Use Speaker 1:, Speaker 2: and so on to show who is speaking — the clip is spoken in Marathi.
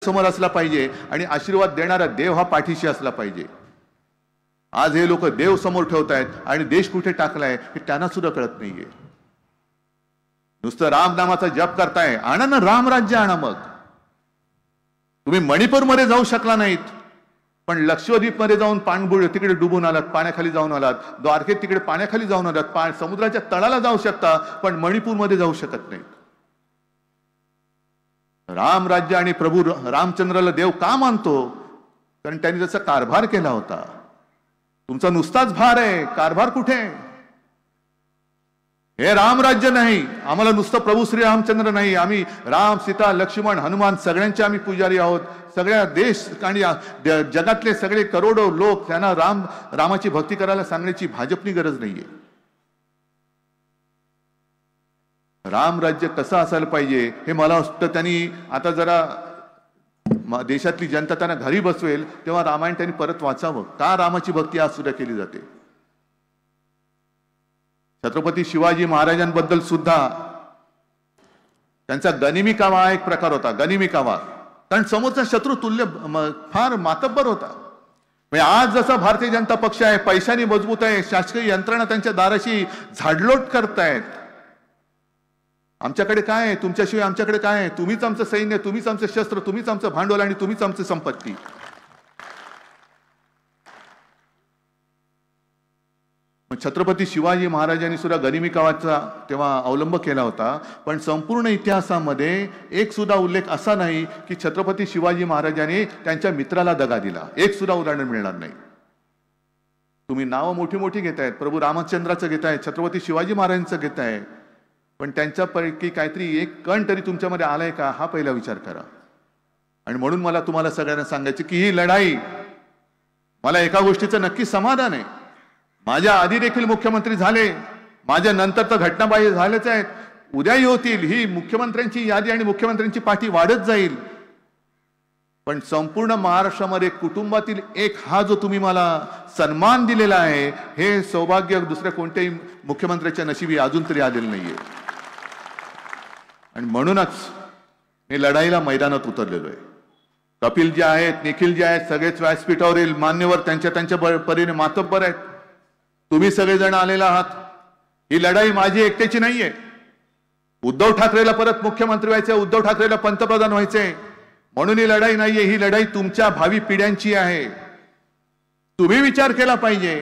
Speaker 1: समोर असला पाहिजे आणि आशीर्वाद देणारा देव हा पाठीशी असला पाहिजे। आज हे लोक देव समोर ठेवतायत आणि देश कुठे टाकलाय हे त्यांना सुद्धा कळत नाहीये। नुसतं राम नामाचा जप करताय, आणा ना राम राज्य आणा। मग तुम्ही मणिपूर मध्ये जाऊ शकला नाहीत, पण लक्षद्वीप मध्ये जाऊन पाणबुड तिकडे डुबून आलात, पाण्याखाली जाऊन आलात, द्वारकेत तिकडे पाण्याखाली जाऊन आलात, समुद्राच्या तळाला जाऊ शकता, पण मणिपूर मध्ये जाऊ शकत नाहीत। राम राज्य आणि प्रभू रामचंद्राला देव का मानतो? कारण त्यांनी जसा कारभार केला होता। तुमचा नुसताच भार आहे, कारभार कुठे? हे राम राज्य नाही, आम्हाला नुसतं प्रभू श्री रामचंद्र नाही, आम्ही राम सीता लक्ष्मण हनुमान सगळ्यांचे आम्ही पुजारी आहोत। सगळ्या देश आणि जगातले सगळे करोडो लोक त्यांना रामाची भक्ती करायला सांगण्याची भाजपनी गरज नाहीये। राम राज्य कसं असायला पाहिजे हे मला वाटतं त्यांनी आता जरा देशातली जनता त्यांना घरी बसवेल तेव्हा रामायण त्यांनी परत वाचावं, का रामाची भक्ती आज सुद्धा केली जाते। छत्रपती शिवाजी महाराजांबद्दल सुद्धा त्यांचा गनिमी कावा हा एक प्रकार होता। गनिमी कावा कारण समोरचा शत्रू तुल्य फार मातब्बर होता। म्हणजे आज जसा भारतीय जनता पक्ष आहे, पैशाने मजबूत आहे, शासकीय यंत्रणा त्यांच्या दाराशी झाडलोट करतायत। आमच्याकडे काय आहे? तुमच्याशिवाय आमच्याकडे काय आहे? तुम्हीच आमचं सैन्य, तुम्हीच आमचं शस्त्र, तुम्हीच आमचं भांडवल आणि तुम्हीच आमची संपत्ती। छत्रपती शिवाजी महाराजांनी सुद्धा गनिमी कावाचा तेव्हा अवलंब केला होता, पण संपूर्ण इतिहासामध्ये एक सुद्धा उल्लेख असा नाही की छत्रपती शिवाजी महाराजांनी त्यांच्या मित्राला दगा दिला। एक सुद्धा उदाहरण मिळणार नाही। तुम्ही नावं मोठी मोठी घेतायत, प्रभू रामचंद्राचं घेताय, छत्रपती शिवाजी महाराजांचं घेताय, पण त्यांच्यापैकी काहीतरी एक कण तरी तुमच्यामध्ये आलाय का हा पहिला विचार करा। आणि म्हणून मला तुम्हाला सगळ्यांना सांगायचं की ही लढाई, मला एका गोष्टीचं नक्की समाधान आहे, माझ्या आधी देखील मुख्यमंत्री झाले, माझ्या नंतर तर घटनाबाह्य झालेच आहेत, उद्याही होतील। ही मुख्यमंत्र्यांची यादी आणि मुख्यमंत्र्यांची पाठी वाढत जाईल, पण संपूर्ण महाराष्ट्रामध्ये कुटुंबातील एक हा जो तुम्ही मला सन्मान दिलेला आहे, हे सौभाग्य दुसऱ्या कोणत्याही मुख्यमंत्र्याच्या नशिबी अजून तरी आलेलं नाहीये। आणि म्हणूनच मी लढाईला मैदानात उतरलेलो आहे। कपिल जे आहेत, निखिल जे आहेत, सगळेच व्यासपीठावरील मान्यवर त्यांच्या त्यांच्या परीने मातब्बर आहेत, तुम्ही सगळेजण आलेला आहात। ही लढाई माझी एकट्याची नाहीये। उद्धव ठाकरेला परत मुख्यमंत्री व्हायचंय, उद्धव ठाकरेला पंतप्रधान व्हायचंय, म्हणून ही लढाई नाहीये, ही लढाई तुमच्या भावी पिढ्यांची आहे। तुम्ही विचार केला पाहिजे